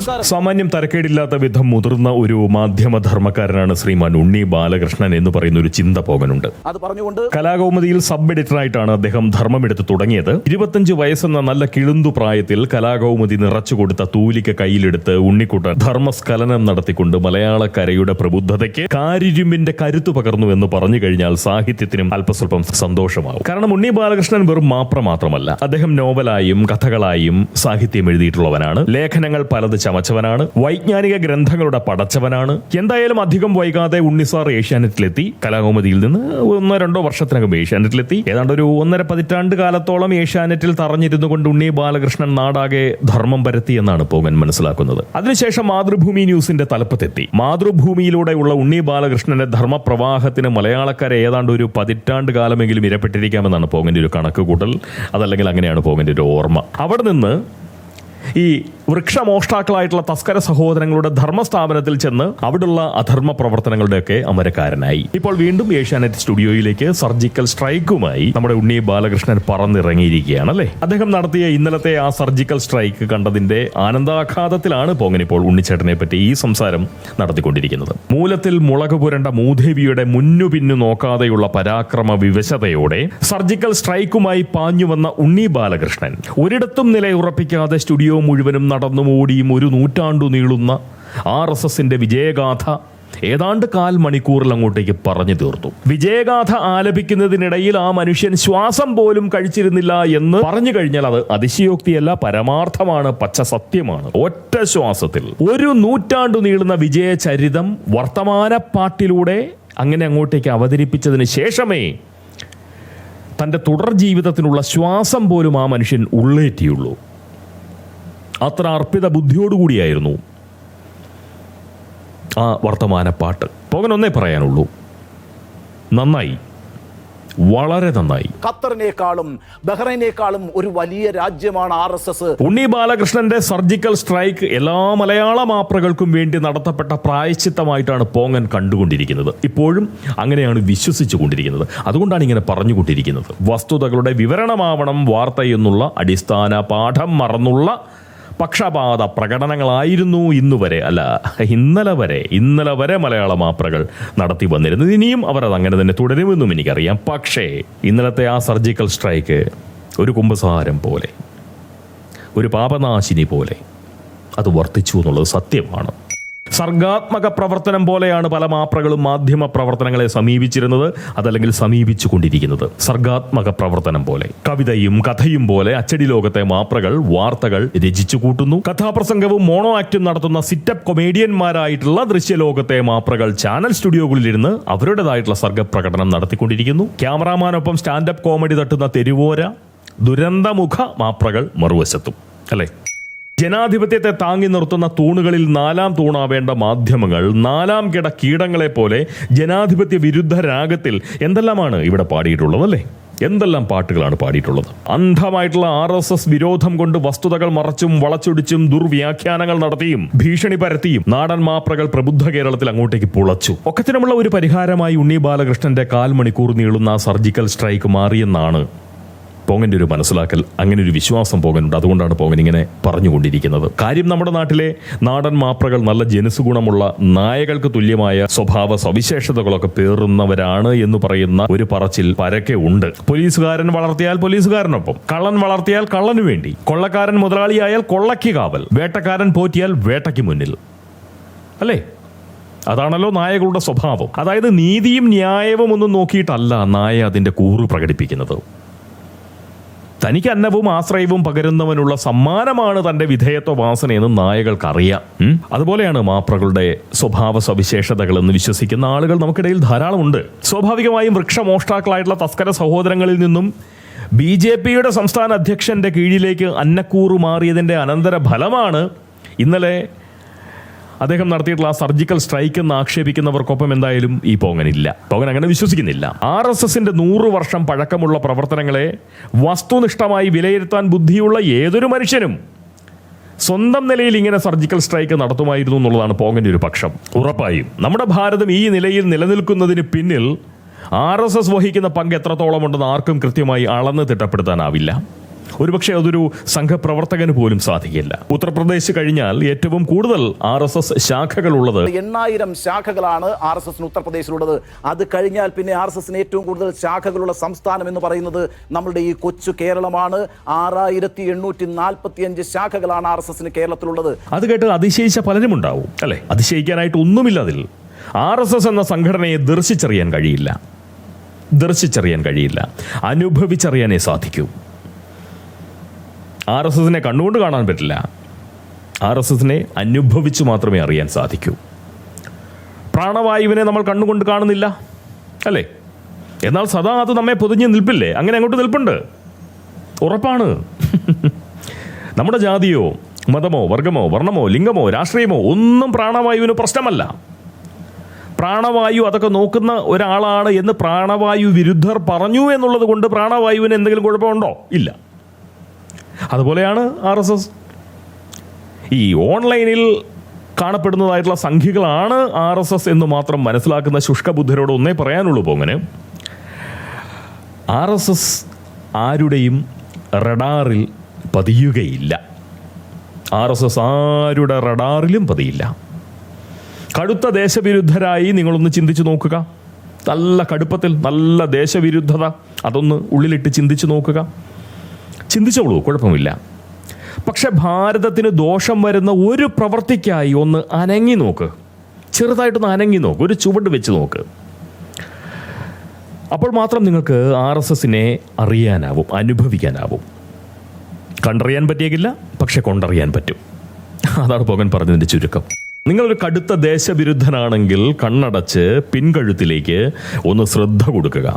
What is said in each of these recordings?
സാമാന്യം തരക്കേടില്ലാത്ത വിധം മുതിർന്ന ഒരു മാധ്യമധർമ്മക്കാരനാണ് ശ്രീമാൻ ഉണ്ണി ബാലകൃഷ്ണൻ എന്ന് പറയുന്ന ഒരു ചിന്ത പോകനുണ്ട്. കലാകൗമുദിയിൽ സബ് എഡിറ്ററായിട്ടാണ് അദ്ദേഹം ധർമ്മമെടുത്ത് തുടങ്ങിയത്. 25 വയസ്സെന്ന നല്ല കിളുന്തു പ്രായത്തിൽ കലാകൗമുദി നിറച്ചുകൊടുത്ത തൂലിക കയ്യിലെടുത്ത് ഉണ്ണിക്കുട്ടൻ ധർമ്മസ്ഖലനം നടത്തിക്കൊണ്ട് മലയാളക്കരയുടെ പ്രബുദ്ധതയ്ക്ക് കാരിരുമ്പിന്റെ കരുത്തു പകർന്നു എന്ന് പറഞ്ഞു കഴിഞ്ഞാൽ സാഹിത്യത്തിനും അല്പസ്വല്പം സന്തോഷമാവും. കാരണം ഉണ്ണി ബാലകൃഷ്ണൻ വെറും മാപ്ര മാത്രമല്ല, അദ്ദേഹം നോവലായും കഥകളായും സാഹിത്യം എഴുതിയിട്ടുള്ളവനാണ്. ലേഖനങ്ങൾ പലത് ചമച്ചവനാണ്. വൈജ്ഞാനിക ഗ്രന്ഥങ്ങളുടെ പടച്ചവനാണ്. എന്തായാലും അധികം വൈകാതെ ഉണ്ണിസാർ ഏഷ്യാനെറ്റിലെത്തി. കലാകൗമുദിയിൽ നിന്ന് 1-2 വർഷത്തിനകം ഏഷ്യാനെറ്റിലെത്തി. ഏതാണ്ട് ഒരു 1.5 പതിറ്റാണ്ട് കാലത്തോളം ഏഷ്യാനെറ്റിൽ തറഞ്ഞിരുന്നു കൊണ്ട് ഉണ്ണി ബാലകൃഷ്ണൻ നാടാകെ ധർമ്മം പരത്തി എന്നാണ് പോകൻ മനസ്സിലാക്കുന്നത്. അതിനുശേഷം മാതൃഭൂമി ന്യൂസിന്റെ തലപ്പത്തെത്തി. മാതൃഭൂമിയിലൂടെയുള്ള ഉണ്ണി ബാലകൃഷ്ണന്റെ ധർമ്മപ്രവാഹത്തിന് മലയാളക്കാരെ ഏതാണ്ട് ഒരു 10 പതിറ്റാണ്ട് കാലമെങ്കിലും ഇരപ്പെട്ടിരിക്കാമെന്നാണ് പോകന്റെ ഒരു കണക്ക് കൂട്ടൽ. അതല്ലെങ്കിൽ അങ്ങനെയാണ് പോകന്റെ ഒരു ഓർമ്മ. അവിടെ നിന്ന് ഈ വൃക്ഷമോഷ്ടാക്കളായിട്ടുള്ള തസ്കര സഹോദരങ്ങളുടെ ധർമ്മസ്ഥാപനത്തിൽ ചെന്ന് അവിടുള്ള അധർമ്മ പ്രവർത്തനങ്ങളുടെയൊക്കെ അമരക്കാരനായി. ഇപ്പോൾ വീണ്ടും ഏഷ്യാനെറ്റ് സ്റ്റുഡിയോയിലേക്ക് സർജിക്കൽ സ്ട്രൈക്കുമായി നമ്മുടെ ഉണ്ണി ബാലകൃഷ്ണൻ പറന്നിറങ്ങിയിരിക്കുകയാണ് അല്ലേ. അദ്ദേഹം നടത്തിയ ഇന്നലത്തെ ആ സർജിക്കൽ സ്ട്രൈക്ക് കണ്ടതിന്റെ ആനന്ദാഘാതത്തിലാണ് പോങ്ങൻ ഇപ്പോൾ ഉണ്ണിച്ചേട്ടനെ പറ്റി ഈ സംസാരം നടത്തിക്കൊണ്ടിരിക്കുന്നത്. മൂലത്തിൽ മുളക് പുരണ്ട മൂദേവിയുടെ മുന്നു പിന്നു നോക്കാതെയുള്ള പരാക്രമ വിവശതയോടെ സർജിക്കൽ സ്ട്രൈക്കുമായി പാഞ്ഞു വന്ന ഉണ്ണി ബാലകൃഷ്ണൻ ഒരിടത്തും നിലയുറപ്പിക്കാതെ സ്റ്റുഡിയോ മുഴുവനും നടന്നും ഓടിയും 1 നൂറ്റാണ്ടു നീളുന്ന RSSന്റെ വിജയഗാഥ ഏതാണ്ട് 1/4 മണിക്കൂറിൽ അങ്ങോട്ടേക്ക് പറഞ്ഞു തീർത്തു. വിജയഗാഥ ആലപിക്കുന്നതിനിടയിൽ ആ മനുഷ്യൻ ശ്വാസം പോലും കഴിച്ചിരുന്നില്ല എന്ന് പറഞ്ഞു കഴിഞ്ഞാൽ അത് അതിശയോക്തിയല്ല, പരമാർത്ഥമാണ്, പച്ച സത്യമാണ്. ഒറ്റ ശ്വാസത്തിൽ 1 നൂറ്റാണ്ടു നീളുന്ന വിജയചരിതം വർത്തമാനപ്പാട്ടിലൂടെ അങ്ങനെ അങ്ങോട്ടേക്ക് അവതരിപ്പിച്ചതിന് ശേഷമേ തൻ്റെ തുടർ ജീവിതത്തിനുള്ള ശ്വാസം പോലും ആ മനുഷ്യൻ ഉള്ളേറ്റിയുള്ളൂ. അത്ര അർപ്പിത ബുദ്ധിയോടുകൂടിയായിരുന്നു ആ വർത്തമാനപ്പാട്ട്. പോകനൊന്നേ പറയാനുള്ളൂ, നന്നായി, വളരെ നന്നായി. ഖത്തറിനേക്കാളും ബഹ്റൈനേക്കാളും ഒരു വലിയ രാജ്യമാണ് RSS. ഉണ്ണി ബാലകൃഷ്ണന്റെ സർജിക്കൽ സ്ട്രൈക്ക് എല്ലാ മലയാള മാപ്രകൾക്കും വേണ്ടി നടത്തപ്പെട്ട പ്രായശ്ചിത്തമായിട്ടാണ് പോങ്ങൻ കണ്ടുകൊണ്ടിരിക്കുന്നത്. ഇപ്പോഴും അങ്ങനെയാണ് വിശ്വസിച്ചു കൊണ്ടിരിക്കുന്നത്. അതുകൊണ്ടാണ് ഇങ്ങനെ പറഞ്ഞുകൊണ്ടിരിക്കുന്നത്. വസ്തുതകളുടെ വിവരണമാവണം വാർത്ത എന്നുള്ള അടിസ്ഥാന പാഠം മറന്നുള്ള പക്ഷപാത പ്രകടനങ്ങളായിരുന്നു ഇന്നലെ വരെ മലയാള മാപ്രകൾ നടത്തി വന്നിരുന്നത്. ഇനിയും അവരത് അങ്ങനെ തന്നെ തുടരുമെന്നും എനിക്കറിയാം. പക്ഷേ ഇന്നലത്തെ ആ സർജിക്കൽ സ്ട്രൈക്ക് ഒരു കുമ്പസാരം പോലെ, ഒരു പാപനാശിനി പോലെ അത് വർത്തിച്ചു എന്നുള്ളത് സത്യമാണ്. സർഗാത്മക പ്രവർത്തനം പോലെയാണ് പല മാപ്രകളും മാധ്യമ പ്രവർത്തനങ്ങളെ സമീപിച്ചിരുന്നത്, അതല്ലെങ്കിൽ സമീപിച്ചു കൊണ്ടിരിക്കുന്നത്. സർഗാത്മക പ്രവർത്തനം പോലെ, കവിതയും കഥയും പോലെ അച്ചടി ലോകത്തെ മാപ്രകൾ വാർത്തകൾ രചിച്ചു കൂട്ടുന്നു. കഥാപ്രസംഗവും മോണോ ആക്റ്റും നടത്തുന്ന സിറ്റപ്പ് കൊമേഡിയന്മാരായിട്ടുള്ള ദൃശ്യലോകത്തെ മാപ്രകൾ ചാനൽ സ്റ്റുഡിയോകളിലിരുന്ന് അവരുടേതായിട്ടുള്ള സർഗപ്രകടനം നടത്തിക്കൊണ്ടിരിക്കുന്നു. ക്യാമറാമാനൊപ്പം സ്റ്റാൻഡപ്പ് കോമഡി തട്ടുന്ന തെരുവോര ദുരന്തമുഖ മാപ്രകൾ മറുവശത്തും അല്ലേ. ജനാധിപത്യത്തെ താങ്ങി നിർത്തുന്ന തൂണുകളിൽ 4ാം തൂണാവേണ്ട മാധ്യമങ്ങൾ 4ാം കിട കീടങ്ങളെ പോലെ ജനാധിപത്യ വിരുദ്ധ രാഗത്തിൽ എന്തെല്ലാമാണ് ഇവിടെ പാടിയിട്ടുള്ളത് അല്ലേ. എന്തെല്ലാം പാട്ടുകളാണ് പാടിയിട്ടുള്ളത്. അന്ധമായിട്ടുള്ള RSS വിരോധം കൊണ്ട് വസ്തുതകൾ മറച്ചും വളച്ചൊടിച്ചും ദുർവ്യാഖ്യാനങ്ങൾ നടത്തിയും ഭീഷണി പരത്തിയും നാടൻ മാപ്രകൾ പ്രബുദ്ധ കേരളത്തിൽ അങ്ങോട്ടേക്ക് പുളച്ചു. ഒക്കത്തിനുമുള്ള ഒരു പരിഹാരമായി ഉണ്ണി ബാലകൃഷ്ണന്റെ 1/4 മണിക്കൂർ നീളുന്ന സർജിക്കൽ സ്ട്രൈക്ക് മാറിയെന്നാണ് പോങ്ങന്റെ ഒരു മനസ്സിലാക്കൽ. അങ്ങനെ ഒരു വിശ്വാസം പോകനുണ്ട്. അതുകൊണ്ടാണ് പോങ്ങൻ ഇങ്ങനെ പറഞ്ഞുകൊണ്ടിരിക്കുന്നത്. കാര്യം നമ്മുടെ നാട്ടിലെ നാടൻ മാപ്രകൾ നല്ല ജനസുഗുണമുള്ള നായകൾക്ക് തുല്യമായ സ്വഭാവ സവിശേഷതകളൊക്കെ പേറുന്നവരാണ് എന്ന് പറയുന്ന ഒരു പറച്ചിൽ പരക്കെ ഉണ്ട്. പോലീസുകാരൻ വളർത്തിയാൽ പോലീസുകാരനൊപ്പം, കള്ളൻ വളർത്തിയാൽ കള്ളനു വേണ്ടി, കൊള്ളക്കാരൻ മുതലാളിയായാൽ കൊള്ളയ്ക്ക് കാവൽ, വേട്ടക്കാരൻ പോറ്റിയാൽ വേട്ടയ്ക്ക് മുന്നിൽ അല്ലേ. അതാണല്ലോ നായകളുടെ സ്വഭാവം. അതായത് നീതിയും ന്യായവും ഒന്നും നോക്കിയിട്ടല്ല നായ അതിന്റെ കൂറ് പ്രകടിപ്പിക്കുന്നത്. തനിക്ക് അന്നവും ആശ്രയവും പകരുന്നവനുള്ള സമ്മാനമാണ് തന്റെ വിധേയത്വ വാസനയെന്ന് നായകൾക്കറിയാം. അതുപോലെയാണ് മാപ്രകളുടെ സ്വഭാവ സവിശേഷതകൾ എന്ന് വിശ്വസിക്കുന്ന ആളുകൾ നമുക്കിടയിൽ ധാരാളമുണ്ട്. സ്വാഭാവികമായും വൃക്ഷമോഷ്ടാക്കളായിട്ടുള്ള തസ്കര സഹോദരങ്ങളിൽ നിന്നും BJPയുടെ സംസ്ഥാന അധ്യക്ഷന്റെ കീഴിലേക്ക് അന്നക്കൂറ് മാറിയതിന്റെ അനന്തര ഫലമാണ് ഇന്നലെ അദ്ദേഹം നടത്തിയിട്ടുള്ള ആ സർജിക്കൽ സ്ട്രൈക്ക് എന്ന് ആക്ഷേപിക്കുന്നവർക്കൊപ്പം എന്തായാലും ഈ പോങ്ങനില്ല. പോങ്ങൻ അങ്ങനെ വിശ്വസിക്കുന്നില്ല. RSSന്റെ 100 വർഷം പഴക്കമുള്ള പ്രവർത്തനങ്ങളെ വസ്തുനിഷ്ഠമായി വിലയിരുത്താൻ ബുദ്ധിയുള്ള ഏതൊരു മനുഷ്യനും സ്വന്തം നിലയിൽ ഇങ്ങനെ സർജിക്കൽ സ്ട്രൈക്ക് നടത്തുമായിരുന്നു എന്നുള്ളതാണ് പോങ്ങന്റെ ഒരു പക്ഷം. ഉറപ്പായും നമ്മുടെ ഭാരതം ഈ നിലയിൽ നിലനിൽക്കുന്നതിന് പിന്നിൽ RSS വഹിക്കുന്ന പങ്ക് എത്രത്തോളം ഉണ്ടെന്ന് ആർക്കും കൃത്യമായി അളന്ന് തിട്ടപ്പെടുത്താനാവില്ല. ഒരുപക്ഷെ അതൊരു സംഘപ്രവർത്തകന് പോലും സാധിക്കില്ല. ഉത്തർപ്രദേശ് കഴിഞ്ഞാൽ ഏറ്റവും കൂടുതൽ RSS ശാഖകളുള്ളത് 8000 ശാഖകളാണ് RSS ഉത്തർപ്രദേശിലുള്ളത്. അത് കഴിഞ്ഞാൽ പിന്നെ RSS ഏറ്റവും കൂടുതൽ ശാഖകളുള്ള സംസ്ഥാനം എന്ന് പറയുന്നത് നമ്മുടെ ഈ കൊച്ചു കേരളമാണ്. 6845 ശാഖകളാണ് RSS കേരളത്തിലുള്ളത്. അത് കേട്ട് അതിശയിച്ച പലരും ഉണ്ടാവും അല്ലെ? അതിശയിക്കാനായിട്ട് ഒന്നുമില്ല. അതിൽ RSS എന്ന സംഘടനയെ ദർശിച്ചറിയാൻ കഴിയില്ല, അനുഭവിച്ചറിയാനേ സാധിക്കൂ. RSSനെ കണ്ണുകൊണ്ട് കാണാൻ പറ്റില്ല, RSSനെ അനുഭവിച്ചു മാത്രമേ അറിയാൻ സാധിക്കൂ. പ്രാണവായുവിനെ നമ്മൾ കണ്ണുകൊണ്ട് കാണുന്നില്ല അല്ലേ? എന്നാൽ സദാ അത് നമ്മെ പൊതിഞ്ഞ് നിൽപ്പില്ലേ? അങ്ങനെ അങ്ങോട്ട് നിൽപ്പുണ്ട്, ഉറപ്പാണ്. നമ്മുടെ ജാതിയോ മതമോ വർഗമോ വർണ്ണമോ ലിംഗമോ രാഷ്ട്രീയമോ ഒന്നും പ്രാണവായുവിന് പ്രശ്നമല്ല. പ്രാണവായു അതൊക്കെ നോക്കുന്ന ഒരാളാണ് എന്ന് പ്രാണവായു വിരുദ്ധർ പറഞ്ഞു എന്നുള്ളത് കൊണ്ട് പ്രാണവായുവിന് എന്തെങ്കിലും കുഴപ്പമുണ്ടോ? ഇല്ല. അതുപോലെയാണ് RSS. ഈ ഓൺലൈനിൽ കാണപ്പെടുന്നതായിട്ടുള്ള സംഖ്യകളാണ് RSS എന്ന് മാത്രം മനസ്സിലാക്കുന്ന ശുഷ്കബുദ്ധരോട് ഒന്നേ പറയാനുള്ളൂ. പോങ്ങനെ RSS ആരുടെയും റഡാറിൽ പതിയുകയില്ല. RSS ആരുടെ റഡാറിലും പതിയില്ല. കടുത്ത ദേശവിരുദ്ധരായി നിങ്ങളൊന്ന് ചിന്തിച്ചു നോക്കുക. നല്ല കടുപ്പത്തിൽ നല്ല ദേശവിരുദ്ധത അതൊന്ന് ഉള്ളിലിട്ട് ചിന്തിച്ചു നോക്കുക. ചിന്തിച്ചോളൂ, കുഴപ്പമില്ല. പക്ഷെ ഭാരതത്തിന് ദോഷം വരുന്ന ഒരു പ്രവൃത്തിക്കായി ഒന്ന് അനങ്ങി നോക്ക്, ചെറുതായിട്ടൊന്ന് അനങ്ങി നോക്ക്, ഒരു ചുവട് വെച്ച് നോക്ക്. അപ്പോൾ മാത്രം നിങ്ങൾക്ക് RSSനെ അറിയാനാവും, അനുഭവിക്കാനാവും. കണ്ടറിയാൻ പറ്റിയേക്കില്ല, പക്ഷെ കൊണ്ടറിയാൻ പറ്റും. അതാണ് പോകൻ പറഞ്ഞതിൻ്റെ ചുരുക്കം. നിങ്ങളൊരു കടുത്ത ദേശവിരുദ്ധനാണെങ്കിൽ കണ്ണടച്ച് പിൻകഴുത്തിലേക്ക് ഒന്ന് ശ്രദ്ധ കൊടുക്കുക.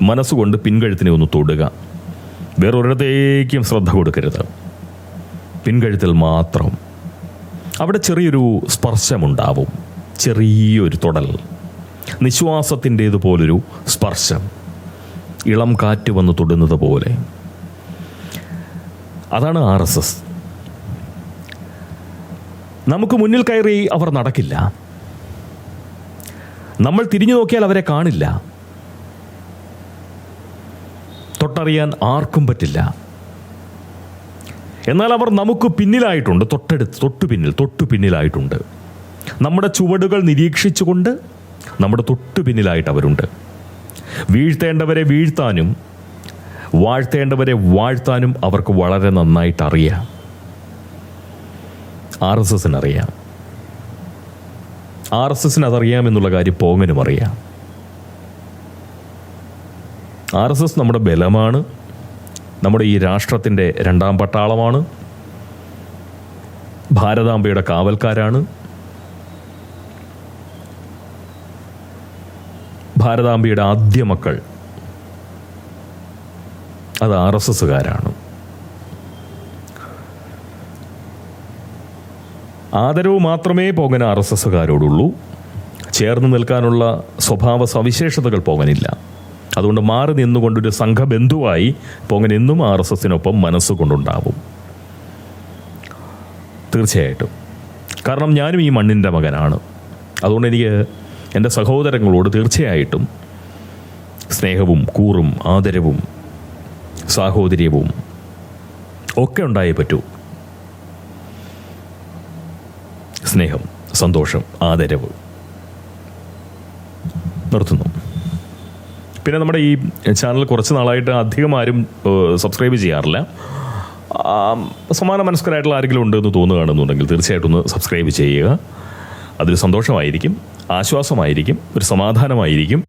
മനസ്സുകൊണ്ട് പിൻകഴുത്തിനെ ഒന്ന് തൊടുക. വേറൊരിടത്തേക്കും ശ്രദ്ധ കൊടുക്കരുത്, പിൻകഴുത്തിൽ മാത്രം. അവിടെ ചെറിയൊരു സ്പർശമുണ്ടാവും, ചെറിയൊരു തൊടൽ, നിശ്വാസത്തിൻ്റേതുപോലൊരു സ്പർശം, ഇളം കാറ്റ് വന്ന് തൊടുന്നത് പോലെ. അതാണ് RSS. നമുക്ക് മുന്നിൽ കയറി അവർ നടക്കില്ല, നമ്മൾ തിരിഞ്ഞു നോക്കിയാൽ അവരെ കാണില്ല, തൊട്ടറിയാൻ ആർക്കും പറ്റില്ല. എന്നാൽ അവർ നമുക്ക് പിന്നിലായിട്ടുണ്ട്, തൊട്ടു പിന്നിലായിട്ടുണ്ട്. നമ്മുടെ ചുവടുകൾ നിരീക്ഷിച്ചുകൊണ്ട് നമ്മുടെ തൊട്ടു പിന്നിലായിട്ട് അവരുണ്ട്. വീഴ്ത്തേണ്ടവരെ വീഴ്ത്താനും വാഴ്ത്തേണ്ടവരെ വാഴ്ത്താനും അവർക്ക് വളരെ നന്നായിട്ട് അറിയാം. RSSന് അറിയാം. RSSന് അതറിയാമെന്നുള്ള കാര്യം പോങ്ങനും അറിയാം. RSS നമ്മുടെ ബലമാണ്, നമ്മുടെ ഈ രാഷ്ട്രത്തിൻ്റെ രണ്ടാം പട്ടാളമാണ്, ഭാരതാംബയുടെ കാവൽക്കാരാണ്. ഭാരതാംബയുടെ ആദ്യ മക്കൾ അത് RSSകാരാണ്. ആദരവ് മാത്രമേ പോകൻ RSSകാരോടുള്ളൂ. ചേർന്ന് നിൽക്കാനുള്ള സ്വഭാവ സവിശേഷതകൾ പോകനില്ല. അതുകൊണ്ട് മാറി നിന്നുകൊണ്ടൊരു സംഘബന്ധുവായി പോകൻ എന്നും RSSനൊപ്പം മനസ്സുകൊണ്ടുണ്ടാവും. തീർച്ചയായിട്ടും. കാരണം ഞാനും ഈ മണ്ണിൻ്റെ മകനാണ്. അതുകൊണ്ട് എനിക്ക് എൻ്റെ സഹോദരങ്ങളോട് തീർച്ചയായിട്ടും സ്നേഹവും കൂറും ആദരവും സാഹോദര്യവും ഒക്കെ ഉണ്ടായേ പറ്റൂ. സ്നേഹം, സന്തോഷം, ആദരവ്. നിർത്തുന്നു. പിന്നെ നമ്മുടെ ഈ ചാനൽ കുറച്ച് നാളായിട്ട് അധികം ആരും സബ്സ്ക്രൈബ് ചെയ്യാറില്ല. സമാന മനസ്കരായിട്ടുള്ള ആരെങ്കിലും ഉണ്ടെന്ന് തോന്നുകയാണെന്നുണ്ടെങ്കിൽ തീർച്ചയായിട്ടും ഒന്ന് സബ്സ്ക്രൈബ് ചെയ്യുക. അതൊരു സന്തോഷമായിരിക്കും, ആശ്വാസമായിരിക്കും, ഒരു സമാധാനമായിരിക്കും.